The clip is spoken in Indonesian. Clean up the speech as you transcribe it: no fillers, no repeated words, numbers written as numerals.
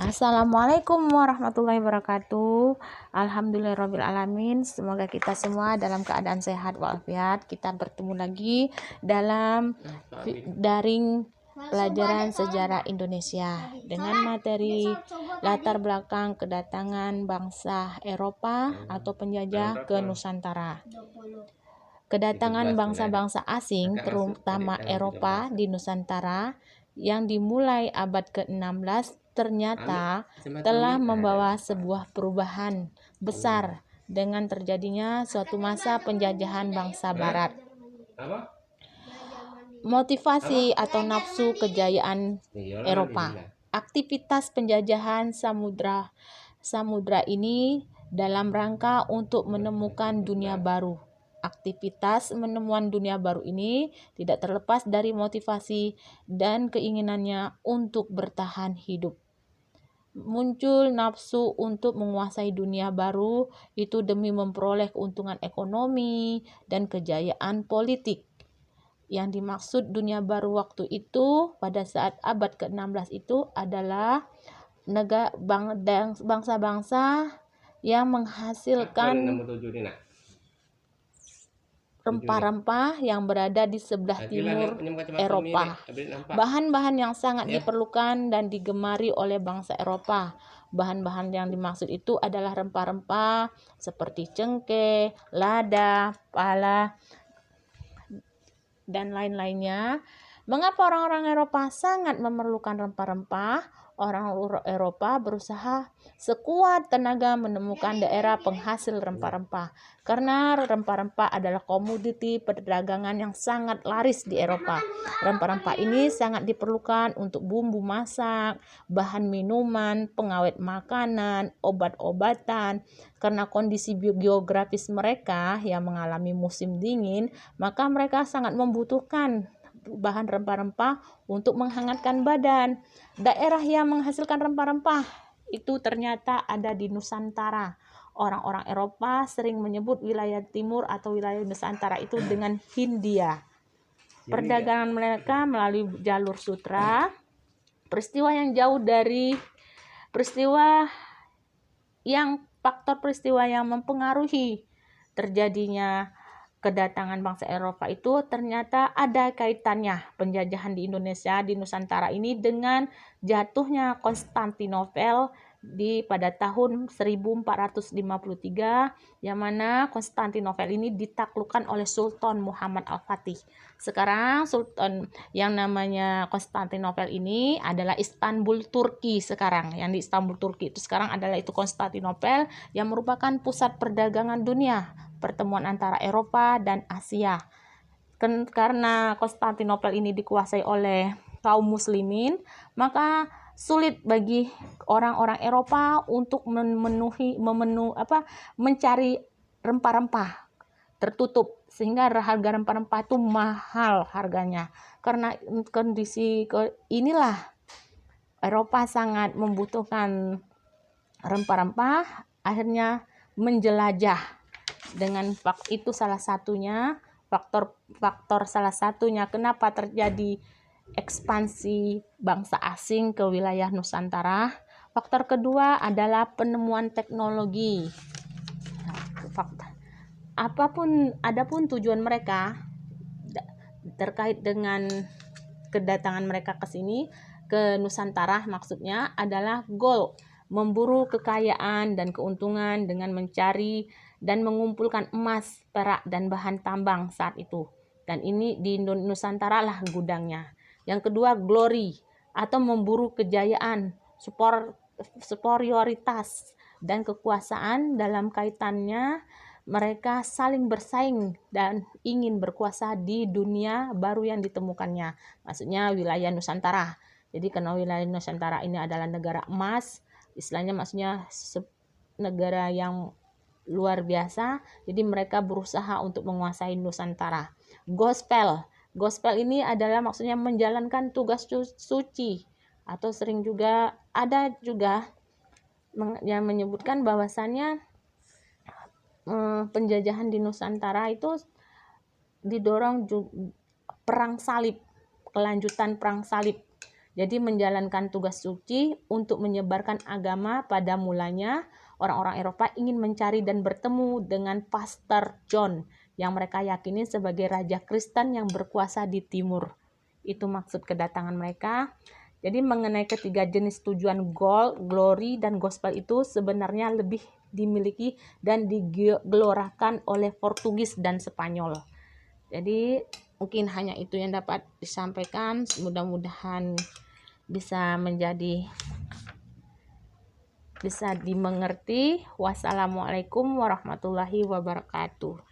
Assalamualaikum warahmatullahi wabarakatuh. Alhamdulillahirrabbilalamin. Semoga kita semua dalam keadaan sehat walafiat. Kita bertemu lagi dalam daring pelajaran sejarah Indonesia dengan materi latar belakang kedatangan bangsa Eropa atau penjajah ke Nusantara. Kedatangan bangsa-bangsa asing, terutama Eropa di Nusantara, yang dimulai abad ke-16 ternyata telah membawa sebuah perubahan besar dengan terjadinya suatu masa penjajahan bangsa Barat. Motivasi atau nafsu kejayaan Eropa. Aktivitas penjajahan samudra ini dalam rangka untuk menemukan dunia baru. Aktivitas menemukan dunia baru ini tidak terlepas dari motivasi dan keinginannya untuk bertahan hidup. Muncul nafsu untuk menguasai dunia baru itu demi memperoleh keuntungan ekonomi dan kejayaan politik. Yang dimaksud dunia baru waktu itu pada saat abad ke-16 itu adalah bangsa-bangsa yang menghasilkan rempah-rempah yang berada di sebelah timur Eropa. Bahan-bahan yang sangat diperlukan dan digemari oleh bangsa Eropa. Bahan-bahan yang dimaksud itu adalah rempah-rempah seperti cengkeh, lada, pala, dan lain-lainnya. Mengapa orang-orang Eropa sangat memerlukan rempah-rempah? Orang Eropa berusaha sekuat tenaga menemukan daerah penghasil rempah-rempah. Karena rempah-rempah adalah komoditi perdagangan yang sangat laris di Eropa. Rempah-rempah ini sangat diperlukan untuk bumbu masak, bahan minuman, pengawet makanan, obat-obatan. Karena kondisi geografis mereka yang mengalami musim dingin, maka mereka sangat membutuhkan bahan rempah-rempah untuk menghangatkan badan. Daerah yang menghasilkan rempah-rempah itu ternyata ada di Nusantara. Orang-orang Eropa sering menyebut wilayah timur atau wilayah Nusantara itu dengan Hindia. Perdagangan mereka melalui jalur sutra. Peristiwa yang mempengaruhi terjadinya kedatangan bangsa Eropa itu ternyata ada kaitannya penjajahan di Indonesia, di Nusantara ini dengan jatuhnya Konstantinopel pada tahun 1453, yang mana Konstantinopel ini ditaklukkan oleh Sultan Muhammad Al-Fatih. Sekarang Sultan yang namanya Konstantinopel ini adalah Istanbul, Turki sekarang. Yang di Istanbul, Turki itu sekarang adalah itu Konstantinopel yang merupakan pusat perdagangan dunia, pertemuan antara Eropa dan Asia. Karena Konstantinopel ini dikuasai oleh kaum muslimin, maka sulit bagi orang-orang Eropa untuk mencari rempah-rempah, tertutup, sehingga harga rempah-rempah itu mahal harganya. Karena kondisi inilah Eropa sangat membutuhkan rempah-rempah, akhirnya menjelajah. Dengan itu salah satunya faktor salah satunya kenapa terjadi ekspansi bangsa asing ke wilayah Nusantara. Faktor kedua adalah penemuan teknologi. Adapun tujuan mereka terkait dengan kedatangan mereka ke sini, ke Nusantara maksudnya adalah goal, memburu kekayaan dan keuntungan dengan mencari dan mengumpulkan emas, perak, dan bahan tambang saat itu. Dan ini di Nusantara lah gudangnya. Yang kedua, glory atau memburu kejayaan, superioritas dan kekuasaan. Dalam kaitannya mereka saling bersaing dan ingin berkuasa di dunia baru yang ditemukannya, maksudnya wilayah Nusantara. Jadi karena wilayah Nusantara ini adalah negara emas, istilahnya maksudnya negara yang luar biasa, jadi mereka berusaha untuk menguasai Nusantara. Gospel ini adalah maksudnya menjalankan tugas suci, atau sering juga ada juga yang menyebutkan bahwasannya penjajahan di Nusantara itu didorong perang salib, kelanjutan perang salib. Jadi menjalankan tugas suci untuk menyebarkan agama. Pada mulanya orang-orang Eropa ingin mencari dan bertemu dengan Pastor John yang mereka yakini sebagai raja Kristen yang berkuasa di timur. Itu maksud kedatangan mereka. Jadi mengenai ketiga jenis tujuan goal, glory, dan gospel itu sebenarnya lebih dimiliki dan digelorakan oleh Portugis dan Spanyol. Jadi mungkin hanya itu yang dapat disampaikan. Mudah-mudahan bisa dimengerti. Wassalamualaikum warahmatullahi wabarakatuh.